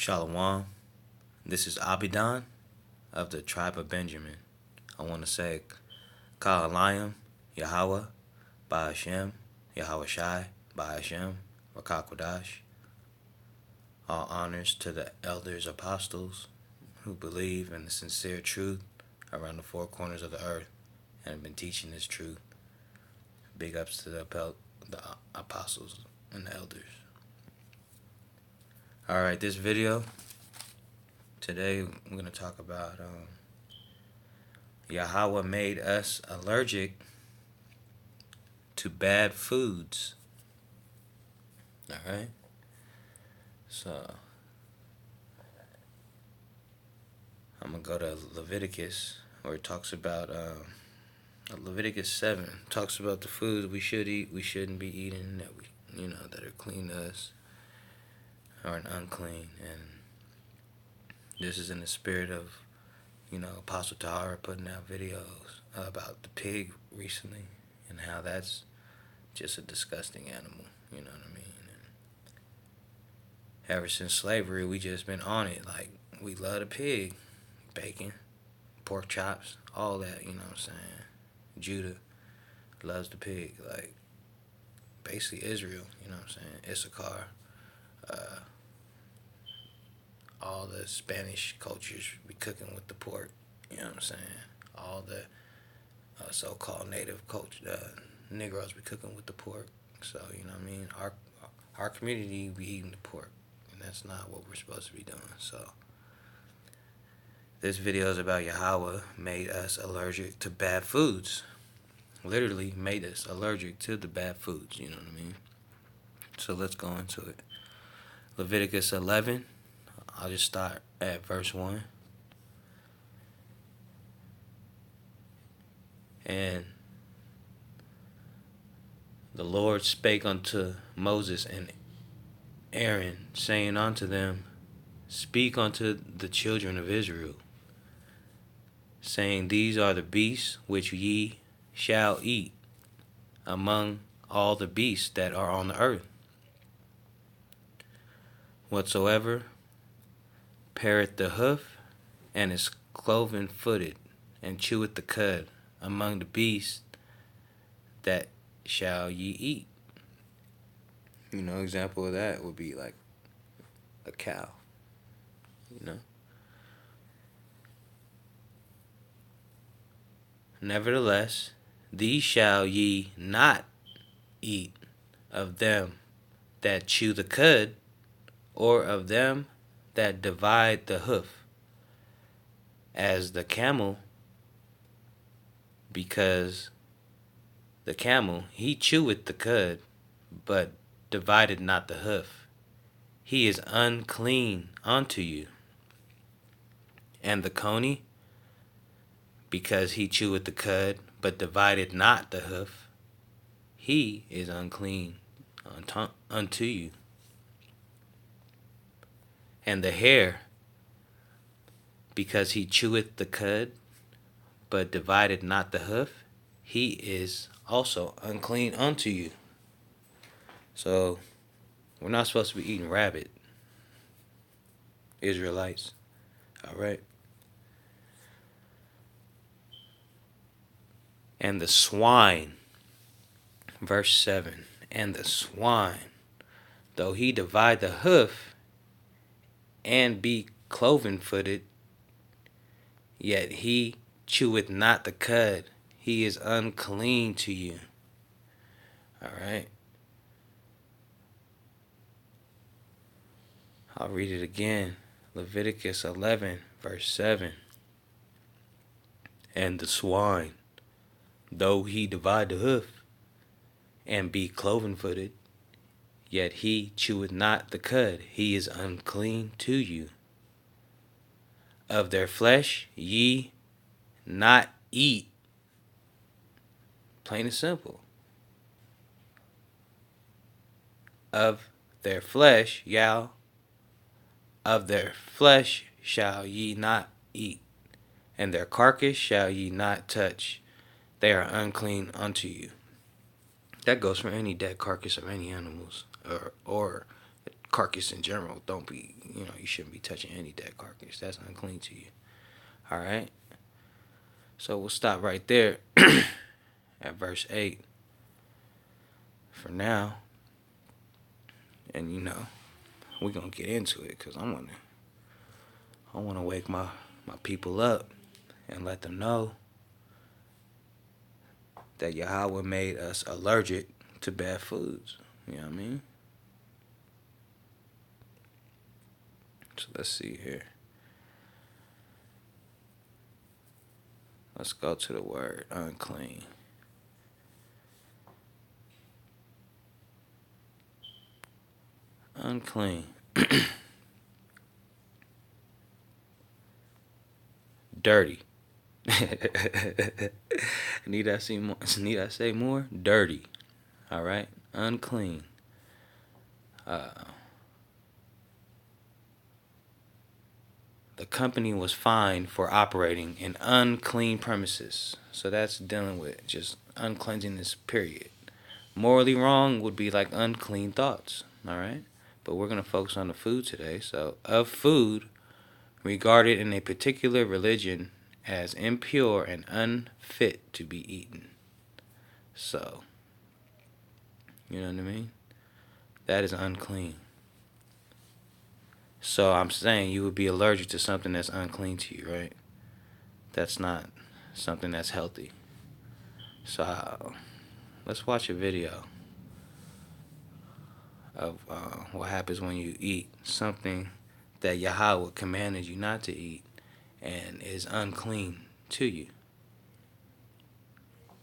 Shalom. This is Abidan of the tribe of Benjamin. I want to say Ka'alayim, Yahweh, Ba'ashem, Yahweh Shai, Ba'ashem, Rakakwadash. All honors to the elders, apostles who believe in the sincere truth around the four corners of the earth and have been teaching this truth. Big ups to the apostles and the elders. Alright, this video, today we're going to talk about Yahweh made us allergic to bad foods. Alright? So, I'm going to go to Leviticus, where it talks about, Leviticus 7, talks about the foods we should eat, we shouldn't be eating, that are clean to us, or unclean. And this is in the spirit of, Apostle Tahara putting out videos about the pig recently, and how that's just a disgusting animal, you know what I mean? And ever since slavery, we just been on it. Like, we love the pig, bacon, pork chops, all that, you know what I'm saying? Judah loves the pig, like, basically Israel, you know what I'm saying? Issachar, all the Spanish cultures be cooking with the pork, you know what I'm saying? All the so-called native culture, Negroes be cooking with the pork. So, you know what I mean? Our community be eating the pork, and that's not what we're supposed to be doing. So, this video is about Yahweh made us allergic to bad foods. Literally made us allergic to the bad foods, you know what I mean? So let's go into it. Leviticus 11, I'll just start at verse 1. And the Lord spake unto Moses and Aaron, saying unto them, Speak unto the children of Israel, saying, These are the beasts which ye shall eat among all the beasts that are on the earth. Whatsoever pareth the hoof, and is cloven footed, and cheweth the cud, among the beasts that shall ye eat. Example of that would be like a cow, Nevertheless, these shall ye not eat of them that chew the cud, or of them that divide the hoof, as the camel, because the camel, he cheweth the cud, but divided not the hoof. He is unclean unto you. And the coney, because he cheweth the cud, but divided not the hoof, he is unclean unto you. And the hare, because he cheweth the cud, but divided not the hoof, he is also unclean unto you. So, we're not supposed to be eating rabbit, Israelites. Alright? And the swine, verse 7, and the swine, though he divide the hoof, and be cloven footed, yet he cheweth not the cud, he is unclean to you. Alright? I'll read it again. Leviticus 11, verse 7. And the swine, though he divide the hoof, and be cloven footed, yet he cheweth not the cud, he is unclean to you. Of their flesh ye not eat. Plain and simple. Of their flesh, of their flesh shall ye not eat, and their carcass shall ye not touch. They are unclean unto you. That goes for any dead carcass of any animals, or carcass in general. Don't be, you shouldn't be touching any dead carcass. That's unclean to you. All right. So we'll stop right there at verse 8 for now. And we're gonna get into it because I wanna wake my people up and let them know that Yahweh made us allergic to bad foods. You know what I mean? So let's see here. Let's go to the word unclean. Unclean. Dirty. Need I say more? Need I say more? Dirty. All right. Unclean. The company was fined for operating in unclean premises. So that's dealing with just uncleanliness, period. Morally wrong would be like unclean thoughts. All right. But we're going to focus on the food today. So, of food regarded in a particular religion as impure and unfit to be eaten. So, you know what I mean? That is unclean. So I'm saying you would be allergic to something that's unclean to you, right? That's not something that's healthy. So let's watch a video of what happens when you eat something that Yahweh commanded you not to eat and is unclean to you.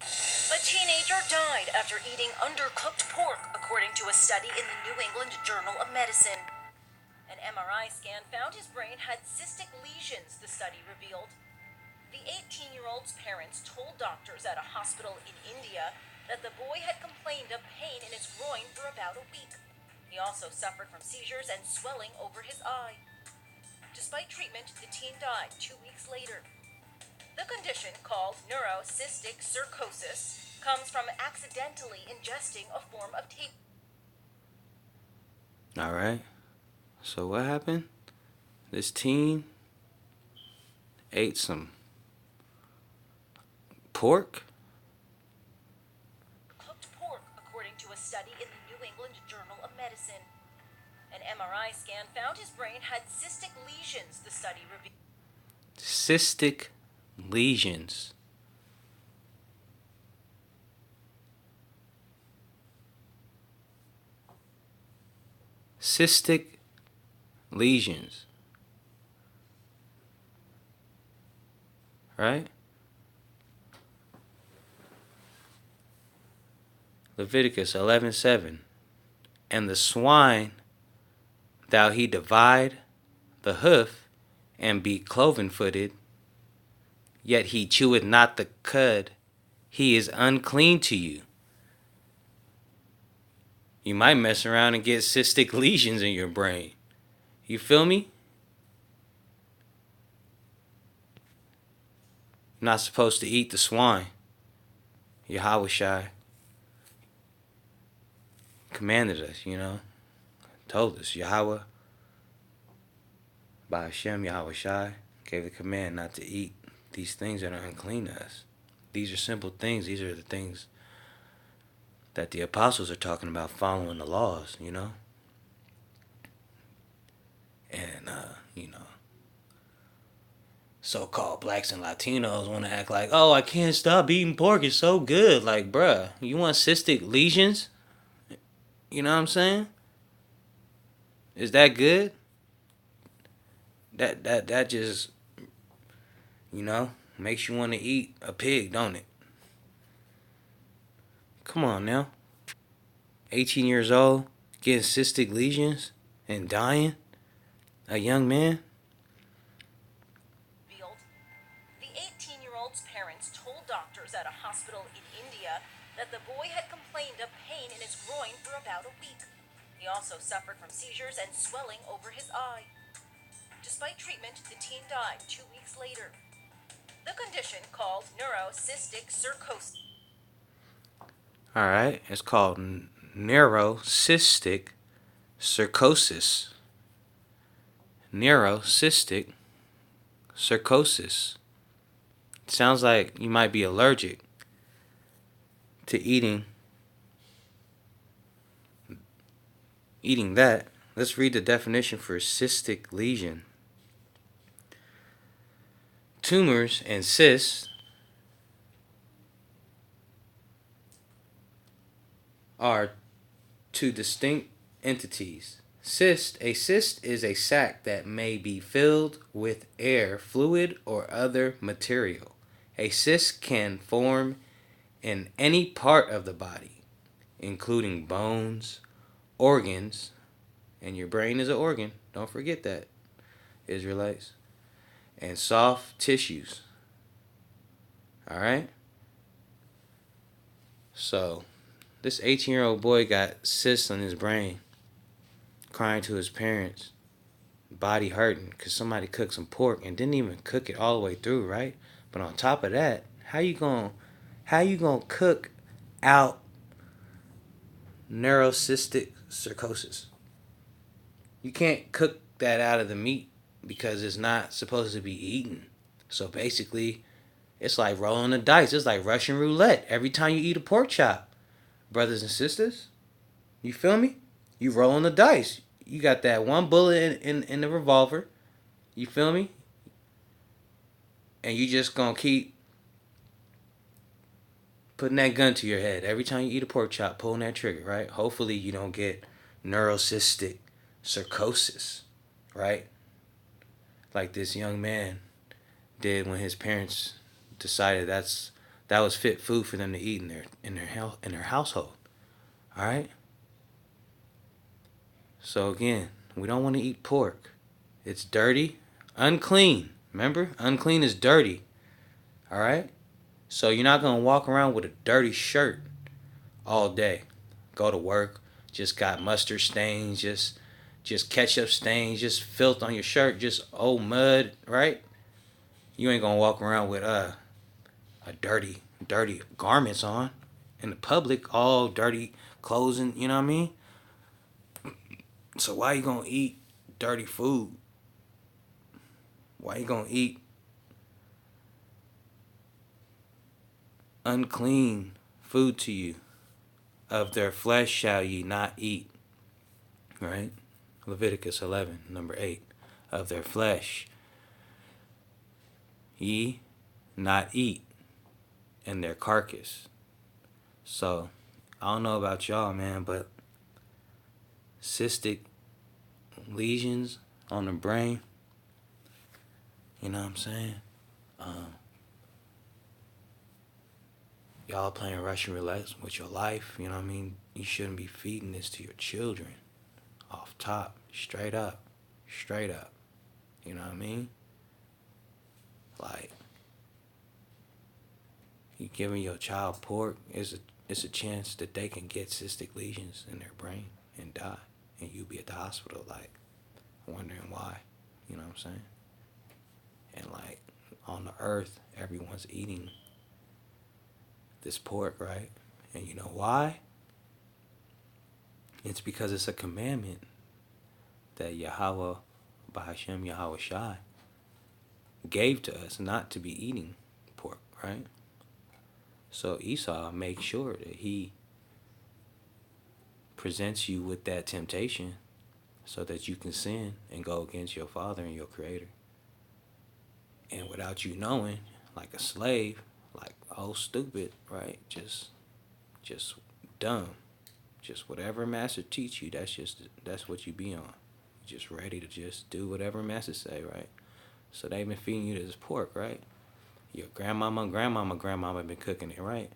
A teenager died after eating undercooked pork, according to a study in the New England Journal of Medicine. An MRI scan found his brain had cystic lesions, the study revealed. The 18-year-old's parents told doctors at a hospital in India that the boy had complained of pain in his groin for about a week. He also suffered from seizures and swelling over his eye. Despite treatment, the teen died 2 weeks later. The condition, called neurocystic cirrhosis, comes from accidentally ingesting a form of tape. All right. So what happened? This teen ate some pork. Cooked pork, according to a study in the New England Journal of Medicine. An MRI scan found his brain had cystic lesions, the study revealed. Cystic lesions. Cystic lesions. Right? Leviticus 11:7. And the swine thou he divide the hoof and be cloven-footed, yet he cheweth not the cud, he is unclean to you. You might mess around and get cystic lesions in your brain. You feel me? You're not supposed to eat the swine. Yahweh Shai commanded us, told us. Yahweh, by Hashem, Yahweh Shai, gave the command not to eat these things that are unclean to us. These are simple things. These are the things that the apostles are talking about, following the laws, And, so-called blacks and Latinos want to act like, oh, I can't stop eating pork. It's so good. Like, bruh, you want cystic lesions? You know what I'm saying? Is that good? That just, makes you want to eat a pig, don't it? Come on now. 18 years old, getting cystic lesions and dying? A young man? The 18-year-old's parents told doctors at a hospital in India that the boy had complained of pain in his groin for about a week. He also suffered from seizures and swelling over his eye. Despite treatment, the teen died 2 weeks later. The condition, called neurocystic cirrhosis. All right, it's called neurocystic cirrhosis, neurocystic cirrhosis. Sounds like you might be allergic to eating that. Let's read the definition for cystic lesion. Tumors and cysts are two distinct entities. A cyst is a sac that may be filled with air, fluid, or other material. A cyst can form in any part of the body, including bones, organs, and your brain is an organ. Don't forget that, Israelites. And soft tissues. All right? So, this 18-year-old boy got cysts on his brain, crying to his parents, body hurting because somebody cooked some pork and didn't even cook it all the way through, right? But on top of that, how you gonna cook out neurocystic cirrhosis? You can't cook that out of the meat because it's not supposed to be eaten. So basically, it's like rolling the dice. It's like Russian roulette every time you eat a pork chop, brothers and sisters. You feel me? You rolling the dice. You got that one bullet in the revolver. You feel me? And you just gonna keep putting that gun to your head every time you eat a pork chop, pulling that trigger, right? Hopefully you don't get neurocystic cirrhosis, right? Like this young man did when his parents decided that was fit food for them to eat in their household. All right? So again, we don't want to eat pork. It's dirty, unclean. Remember? Unclean is dirty. All right? So you're not going to walk around with a dirty shirt all day. Go to work, just got mustard stains, just ketchup stains, just filth on your shirt, just old mud, right? You ain't going to walk around with a dirty garments on in the public, all dirty clothes, and you know what I mean? So why you going to eat dirty food? Why you going to eat unclean food to you? Of their flesh shall ye not eat. Right? Leviticus 11, number 8. Of their flesh ye not eat, and their carcass. So, I don't know about y'all, man, but cystic lesions on the brain, you know what I'm saying? Y'all playing Russian roulette with your life, you know what I mean? You shouldn't be feeding this to your children. Off top, straight up. You know what I mean? Like, you giving your child pork, it's a chance that they can get cystic lesions in their brain and die. And you be at the hospital, like, wondering why. You know what I'm saying? And, like, on the earth, everyone's eating this pork, right? And you know why? It's because it's a commandment that Yahweh, Bahashem Yahweh Shai, gave to us not to be eating pork, right? So Esau makes sure that he presents you with that temptation so that you can sin and go against your father and your creator. And without you knowing, like a slave, like, oh, stupid, right? Just dumb. Just whatever master teach you, that's what you be on. Just ready to just do whatever master say, right? So they've been feeding you this pork, right? Your grandmama been cooking it, right?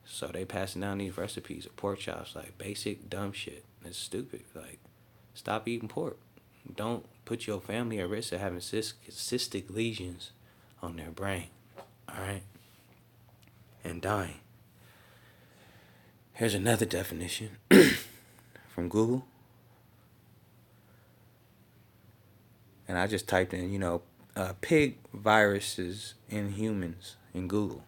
So they passing down these recipes of pork chops, like basic dumb shit. It's stupid. Like, stop eating pork. Don't put your family at risk of having cystic lesions on their brain, all right? And dying. Here's another definition from Google. And I just typed in, pig viruses in humans in Google.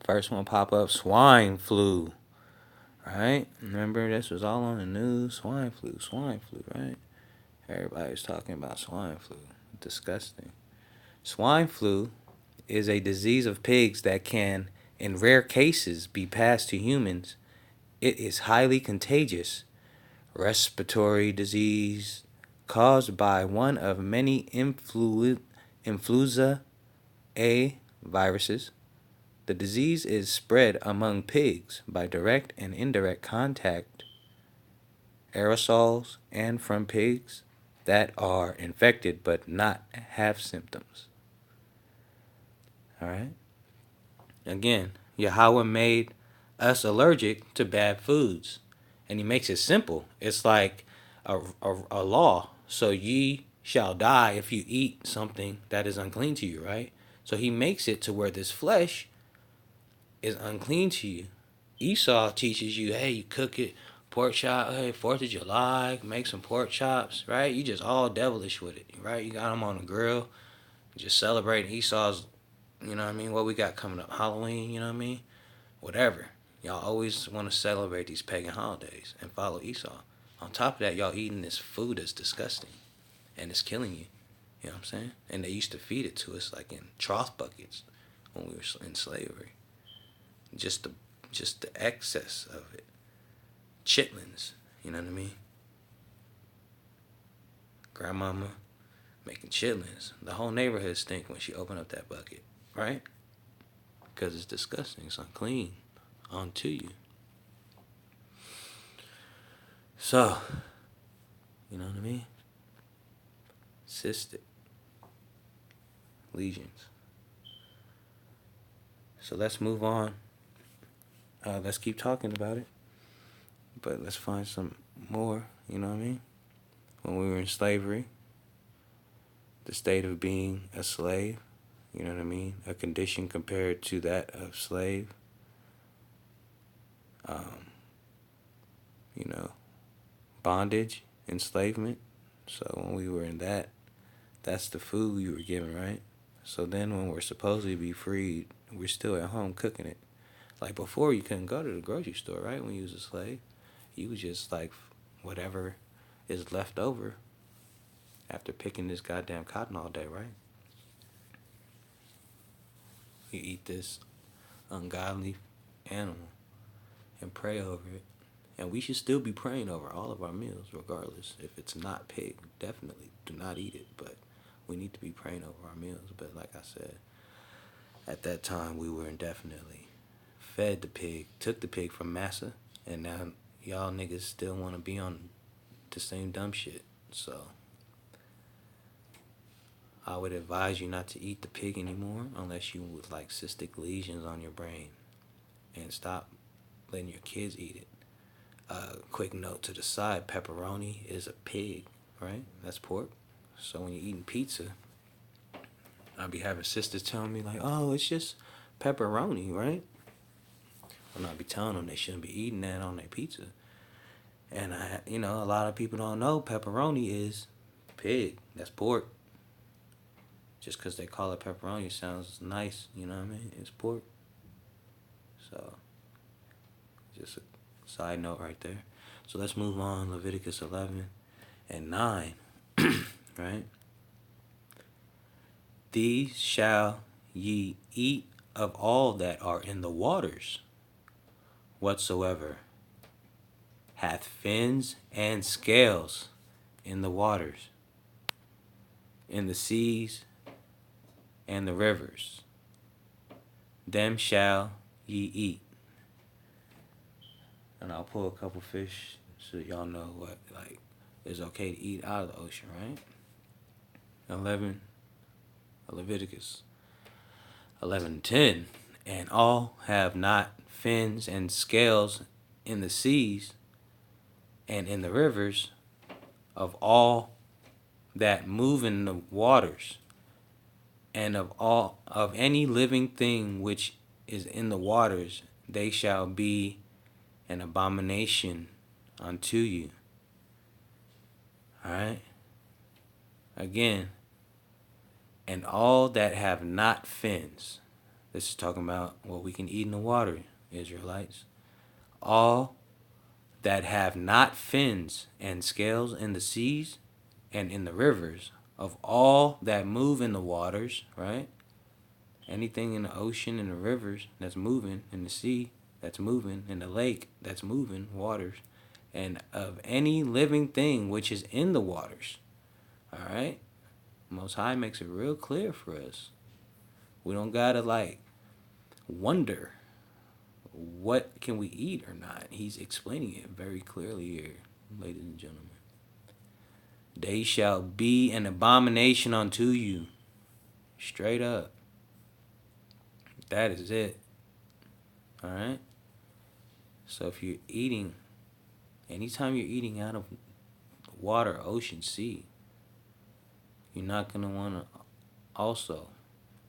First one pop up, swine flu. right? Remember, this was all on the news. Swine flu, right? Everybody was talking about swine flu. Disgusting. Swine flu is a disease of pigs that can, in rare cases, be passed to humans. It is highly contagious respiratory disease caused by one of many influenza A viruses. The disease is spread among pigs by direct and indirect contact, aerosols, and from pigs that are infected but not have symptoms. All right? Again, Yahweh made us allergic to bad foods, and He makes it simple. It's like a law. So ye shall die if you eat something that is unclean to you, right? So He makes it to where this flesh is unclean to you. Esau teaches you, hey, you cook it, pork chop, hey, 4th of July, make some pork chops, right? You just all devilish with it, right? You got them on the grill, just celebrating Esau's, you know what I mean? What we got coming up, Halloween, you know what I mean? Whatever. Y'all always want to celebrate these pagan holidays and follow Esau. On top of that, y'all eating this food that's disgusting and it's killing you. You know what I'm saying? And they used to feed it to us like in trough buckets when we were in slavery. Just the just the excess of it. Chitlins, you know what I mean? Grandmama making chitlins. The whole neighborhood stink when she opened up that bucket, right? Because it's disgusting. It's unclean onto you. So, you know what I mean? Cystic lesions. So let's move on. Let's keep talking about it. But let's find some more, you know what I mean? When we were in slavery, the state of being a slave, you know what I mean? A condition compared to that of slave. You know, bondage, enslavement. So when we were in that, that's the food you were given, right? So then when we're supposed to be freed, we're still at home cooking it. Like before, you couldn't go to the grocery store, right? When you was a slave, you was just like whatever is left over after picking this goddamn cotton all day, right? You eat this ungodly animal and pray over it. And we should still be praying over all of our meals, regardless. If it's not pig, definitely do not eat it. But we need to be praying over our meals. But like I said, at that time we were indefinitely fed the pig, took the pig from massa, and now y'all niggas still want to be on the same dumb shit. So I would advise you not to eat the pig anymore unless you with like cystic lesions on your brain, and stop letting your kids eat it. Quick note to the side, pepperoni is a pig, right? That's pork. So when you're eating pizza, I'll be having sisters telling me like, oh, it's just pepperoni, right? And I'll be telling them they shouldn't be eating that on their pizza. And a lot of people don't know pepperoni is pig. That's pork. Just because they call it pepperoni sounds nice, you know what I mean? It's pork. So, just a side note right there. So let's move on. Leviticus 11 and 9, right? These shall ye eat of all that are in the waters, whatsoever hath fins and scales in the waters, in the seas and the rivers. Them shall ye eat. And I'll pull a couple fish so y'all know what like is okay to eat out of the ocean, right? 11 Leviticus 11:10, and all have not fins and scales in the seas and in the rivers, of all that move in the waters, and of any living thing which is in the waters, they shall be an abomination unto you. Alright? Again, and all that have not fins. This is talking about what we can eat in the water, Israelites. All that have not fins and scales in the seas and in the rivers, of all that move in the waters, right? Anything in the ocean and the rivers that's moving, in the sea that's moving, in the lake that's moving, waters, and of any living thing which is in the waters. All right? Most High makes it real clear for us. We don't gotta like wonder what can we eat or not. He's explaining it very clearly here, ladies and gentlemen. They shall be an abomination unto you. Straight up. That is it. All right? So if you're eating, anytime you're eating out of water, ocean, sea, you're not going to want to also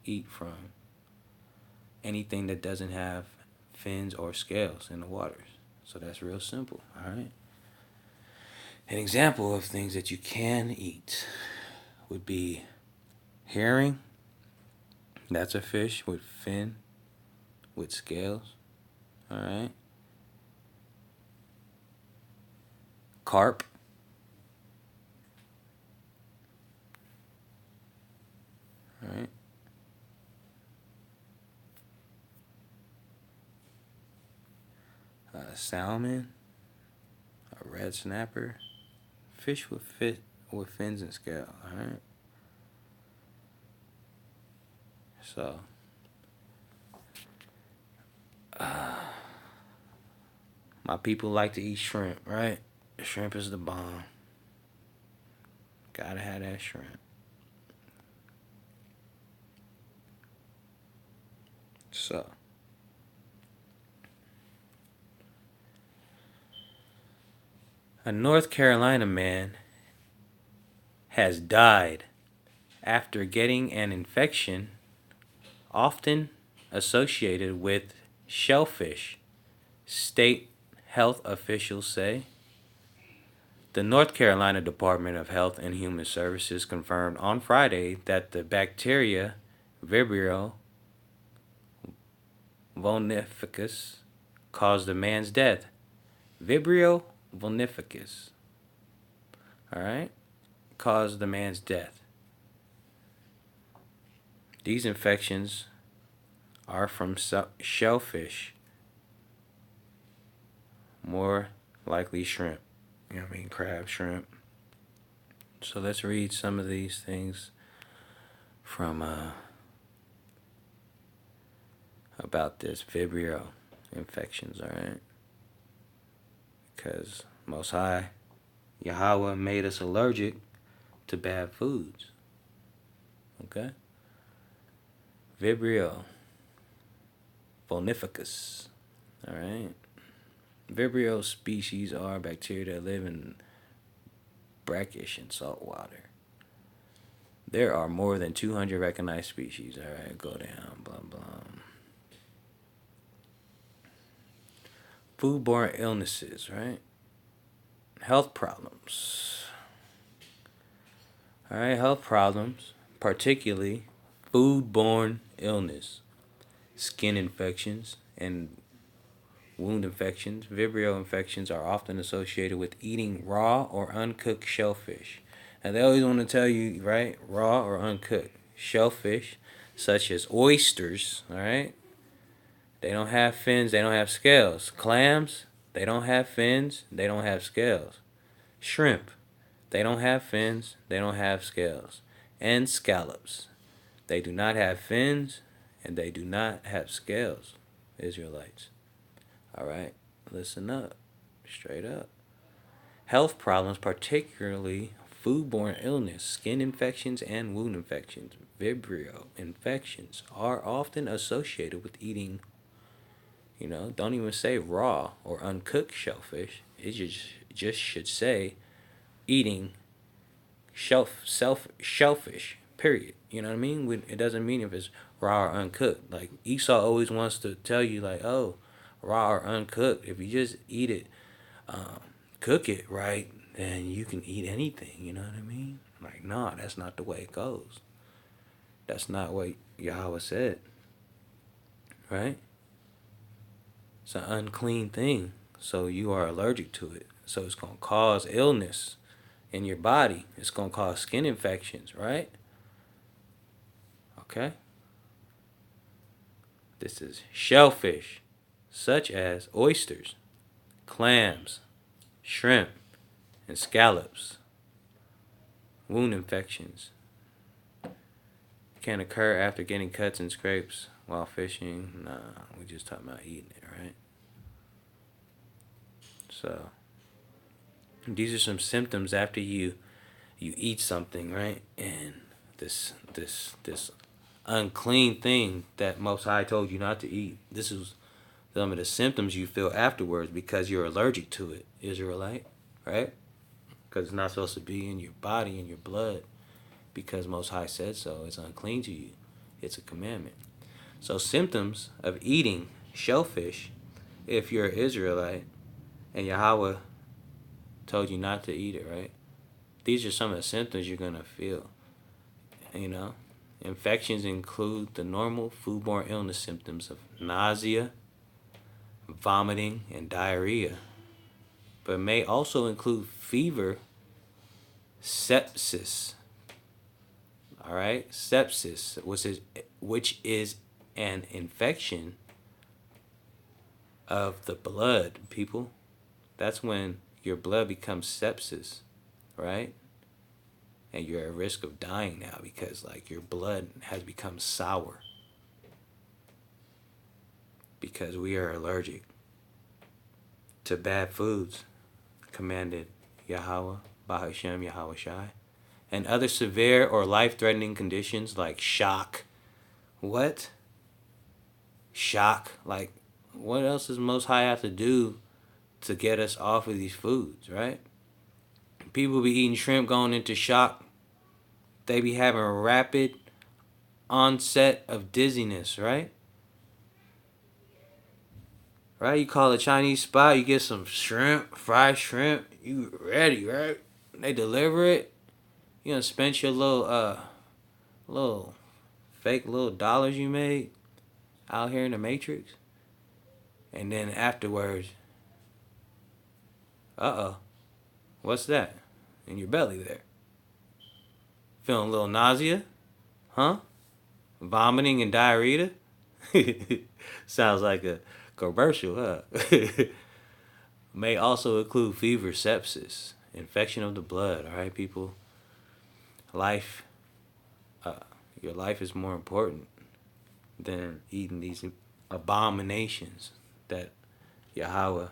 eat from anything that doesn't have fins or scales in the waters. So that's real simple. All right? An example of things that you can eat would be herring. That's a fish with fin, with scales. All right. Carp. All right. Salmon. A red snapper. Fish with fins and scales. All right. So, my people like to eat shrimp, right? Shrimp is the bomb. Gotta have that shrimp. So, a North Carolina man has died after getting an infection often associated with shellfish, state health officials say. The North Carolina Department of Health and Human Services confirmed on Friday that the bacteria Vibrio vulnificus caused the man's death. Vibrio vulnificus, all right, caused the man's death. These infections are from shellfish, more likely shrimp. You know what I mean? Crab, shrimp. So let's read some of these things from about this Vibrio infections, all right? Because Most High, Yahweh made us allergic to bad foods, okay? Vibrio vulnificus, all right? Vibrio species are bacteria that live in brackish and salt water. There are more than 200 recognized species. All right, go down, blah, blah. Foodborne illnesses, right? Health problems. All right, health problems, particularly foodborne illness, skin infections, and wound infections. Vibrio infections are often associated with eating raw or uncooked shellfish. And they always want to tell you, right, raw or uncooked. Shellfish, such as oysters, all right, they don't have fins, they don't have scales. Clams, they don't have fins, they don't have scales. Shrimp, they don't have fins, they don't have scales. And scallops, they do not have fins and they do not have scales, Israelites. All right, listen up, straight up. Health problems, particularly foodborne illness, skin infections, and wound infections, Vibrio infections, are often associated with eating, don't even say raw or uncooked shellfish. It just should say eating shellfish, period. You know what I mean? It doesn't mean if it's raw or uncooked. Like Esau always wants to tell you, like, oh, raw or uncooked. If you just eat it, cook it right, then you can eat anything. You know what I mean? Like, nah, that's not the way it goes. That's not what Yahweh said, right? It's an unclean thing So you are allergic to it. So it's going to cause illness in your body. It's going to cause skin infections, right? Okay? This is shellfish, such as oysters, clams, shrimp, and scallops. Wound infections can occur after getting cuts and scrapes while fishing. Nah, we just talking about eating it, right? So these are some symptoms after you eat something, right? And this unclean thing that Most High told you not to eat. This is some of the symptoms you feel afterwards because you're allergic to it, Israelite, right? Because it's not supposed to be in your body, in your blood, because Most High said so. It's unclean to you. It's a commandment. So symptoms of eating shellfish, if you're an Israelite and Yahweh told you not to eat it, right? These are some of the symptoms you're gonna feel. You know, infections include the normal foodborne illness symptoms of nausea, vomiting, and diarrhea, but may also include fever, sepsis. All right, sepsis, which is an infection of the blood, people. That's when your blood becomes sepsis, right? And you're at risk of dying now because like your blood has become sour because we are allergic to bad foods, commanded Yahweh, Bahashem, Yahweh Shai, and other severe or life-threatening conditions like shock. What? Shock? Like, what else does Most High have to do to get us off of these foods, right? People be eating shrimp going into shock. They be having a rapid onset of dizziness, right? Right? You call a Chinese spot, you get some shrimp, fried shrimp, you ready, right? They deliver it. You gonna spend your little fake little dollars you made out here in the Matrix, and then afterwards, what's that in your belly there? Feeling a little nausea, huh? Vomiting and diarrhea. Sounds like a commercial, huh? May also include fever, sepsis, infection of the blood. All right, people. Life, your life is more important than eating these abominations that Yahweh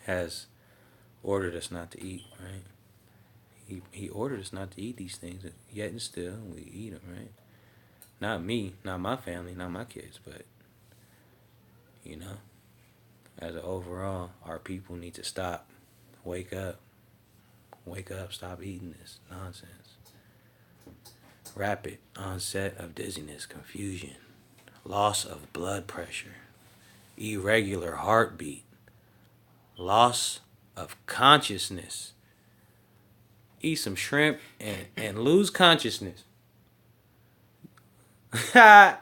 has ordered us not to eat. Right? He ordered us not to eat these things, yet and still we eat them. Right? Not me, not my family, not my kids, but you know, as an overall, our people need to stop. Wake up. Wake up. Stop eating this nonsense. Rapid onset of dizziness, confusion, loss of blood pressure, irregular heartbeat, loss of consciousness. Eat some shrimp and lose consciousness. Can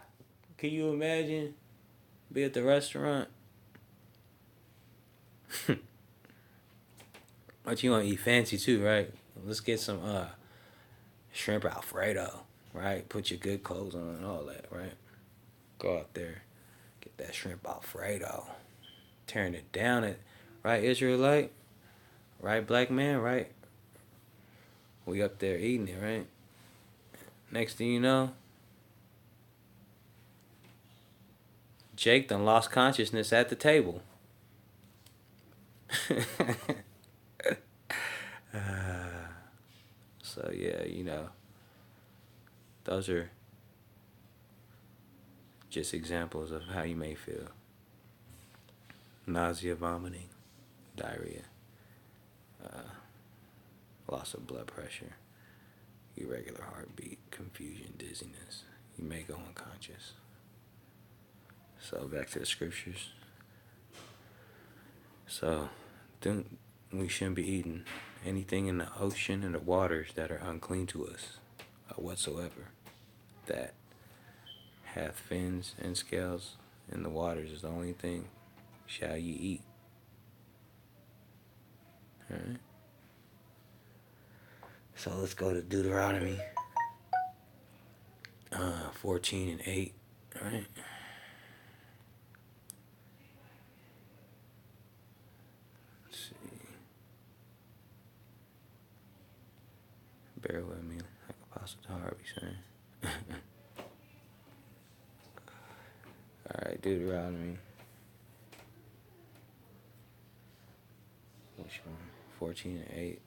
you imagine? Be at the restaurant. But you want to eat fancy too, right? Let's get some shrimp Alfredo, right? Put your good clothes on and all that, right? Go out there, get that shrimp Alfredo, tearing it down, it right, Israelite, right, black man, right? We up there eating it, right? Next thing you know, Jake done lost consciousness at the table. So yeah, those are just examples of how you may feel. Nausea, vomiting, diarrhea, loss of blood pressure, irregular heartbeat, confusion, dizziness. You may go unconscious. So back to the scriptures. So we shouldn't be eating anything in the ocean and the waters that are unclean to us whatsoever. That hath fins and scales in the waters is the only thing shall ye eat. Alright. So let's go to Deuteronomy 14 and 8. Alright. Let's see. Bear with me, like Apostle Harvey saying. Alright, Deuteronomy. Which one? 14 and 8.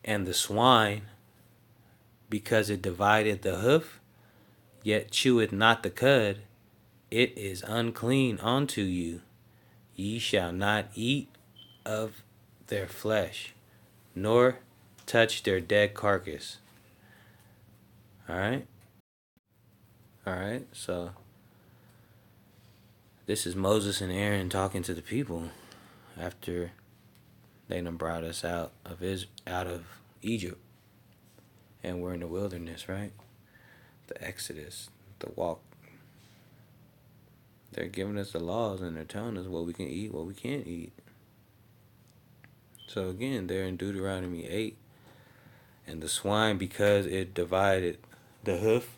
And the swine, because it divided the hoof, yet cheweth not the cud, it is unclean unto you. Ye shall not eat of their flesh, nor touch their dead carcass. Alright? Alright, so this is Moses and Aaron talking to the people after they done brought us out of Egypt. And we're in the wilderness, right? The Exodus, the walk. They're giving us the laws and they're telling us what we can eat, what we can't eat. So again, they're in Deuteronomy 8. And the swine, because it divided the hoof,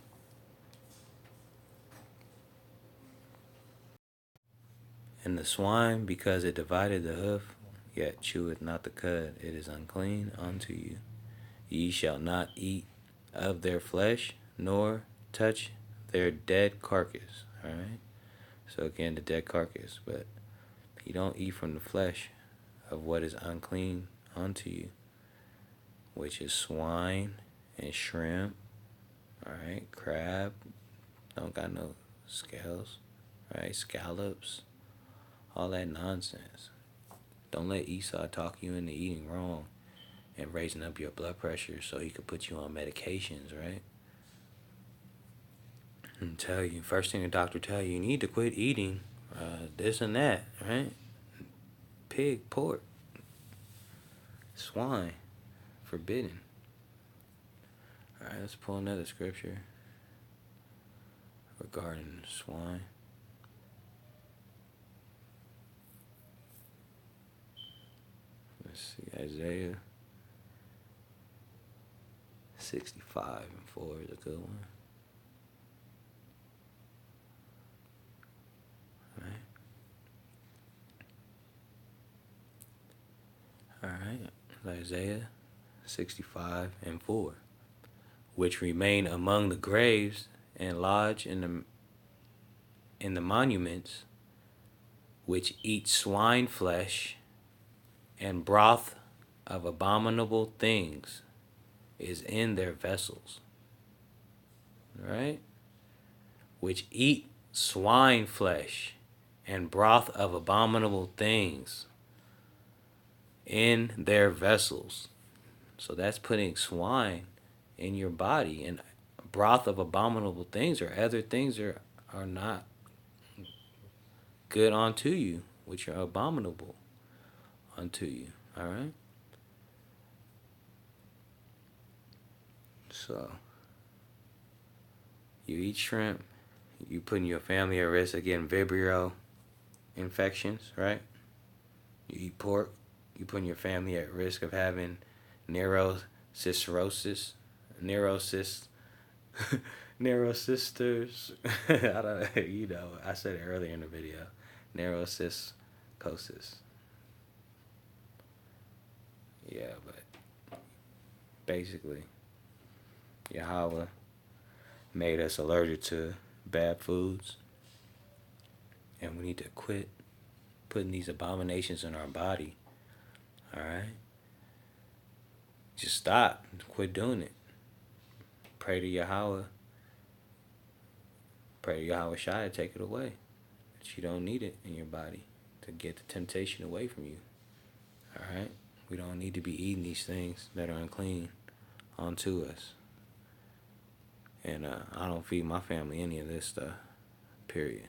and the swine, because it divided the hoof, yet cheweth not the cud, it is unclean unto you. Ye shall not eat of their flesh, nor touch their dead carcass. Alright? So again, the dead carcass. But you don't eat from the flesh of what is unclean unto you, which is swine and shrimp. Alright? Crab. Don't got no scales. Right? Scallops. All that nonsense. Don't let Esau talk you into eating wrong and raising up your blood pressure so he could put you on medications, right? And tell you, first thing the doctor tell you, you need to quit eating this and that, right? Pig, pork, swine, forbidden. All right, let's pull another scripture regarding swine. Let's see, Isaiah 65 and 4 is a good one. Alright, Isaiah 65 and 4. Which remain among the graves and lodge in the monuments, which eat swine flesh and broth of abominable things is in their vessels. Right? Which eat swine flesh and broth of abominable things in their vessels. So that's putting swine in your body, and broth of abominable things or other things are not good unto you, which are abominable unto you. Alright? So you eat shrimp, you putting your family at risk of getting Vibrio infections, right? You eat pork, you putting your family at risk of having neurocysters. Neurocysters. I don't know, you know, I said it earlier in the video. Neurocystosis. Yeah, but basically, Yahweh made us allergic to bad foods, and we need to quit putting these abominations in our body. Alright? Just stop. Quit doing it. Pray to Yahweh. Pray to Yahweh Shai to take it away. That you don't need it in your body to get the temptation away from you. Alright? We don't need to be eating these things that are unclean onto us. And I don't feed my family any of this stuff. Period.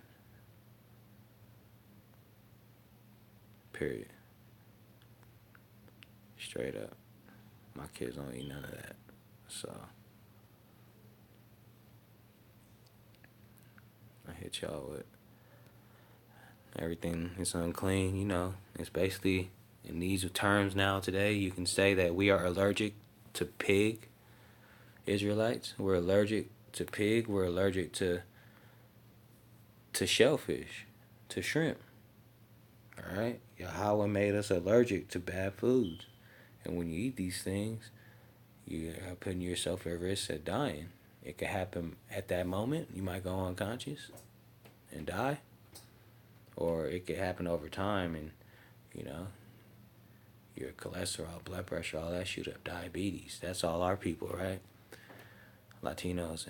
Period. Straight up. My kids don't eat none of that. So I hit y'all with Everything is unclean, you know. It's basically, in these terms now today, you can say that we are allergic to pig, Israelites. We're allergic to pig. We're allergic to shellfish, to shrimp. All right? Yahweh made us allergic to bad foods. And when you eat these things, you are putting yourself at risk of dying. It could happen at that moment. You might go unconscious and die. Or it could happen over time and, you know, your cholesterol, blood pressure, all that shoot up, diabetes. That's all our people, right? Latinos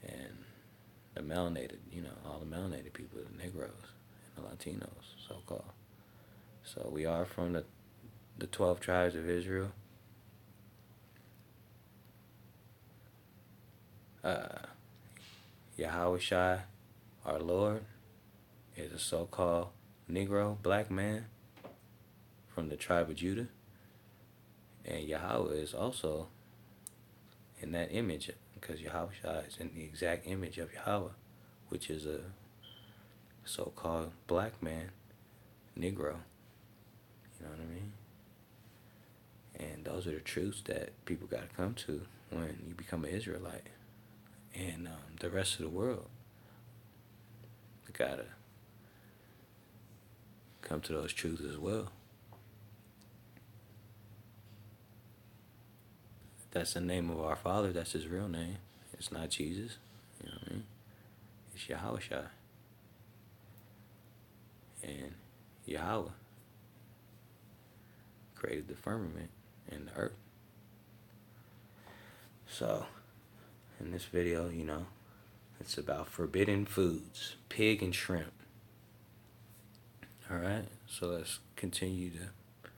and the melanated, you know, all the melanated people, the Negroes and the Latinos, so called. So we are from the 12 tribes of Israel. Yahweh Shai, our Lord, is a so called Negro, black man from the tribe of Judah. And Yahweh is also in that image, because Yahweh Shai is in the exact image of Yahweh, which is a so called black man, Negro. You know what I mean? And those are the truths that people got to come to when you become an Israelite. And the rest of the world got to come to those truths as well. That's the name of our Father. That's his real name. It's not Jesus. You know what I mean? It's Yahweh Shai. And Yahweh created the firmament and the earth. So, in this video, you know, it's about forbidden foods, pig and shrimp. Alright? So let's continue to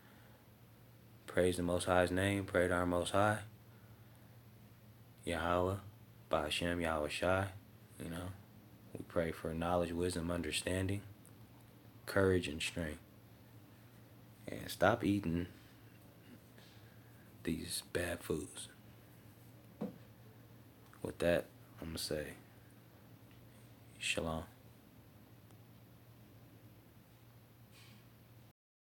praise the Most High's name, pray to our Most High. Yahweh, by Hashem, Yahweh Shai, you know. We pray for knowledge, wisdom, understanding, courage, and strength. And stop eating these bad foods. With that, I'm going to say, Shalom.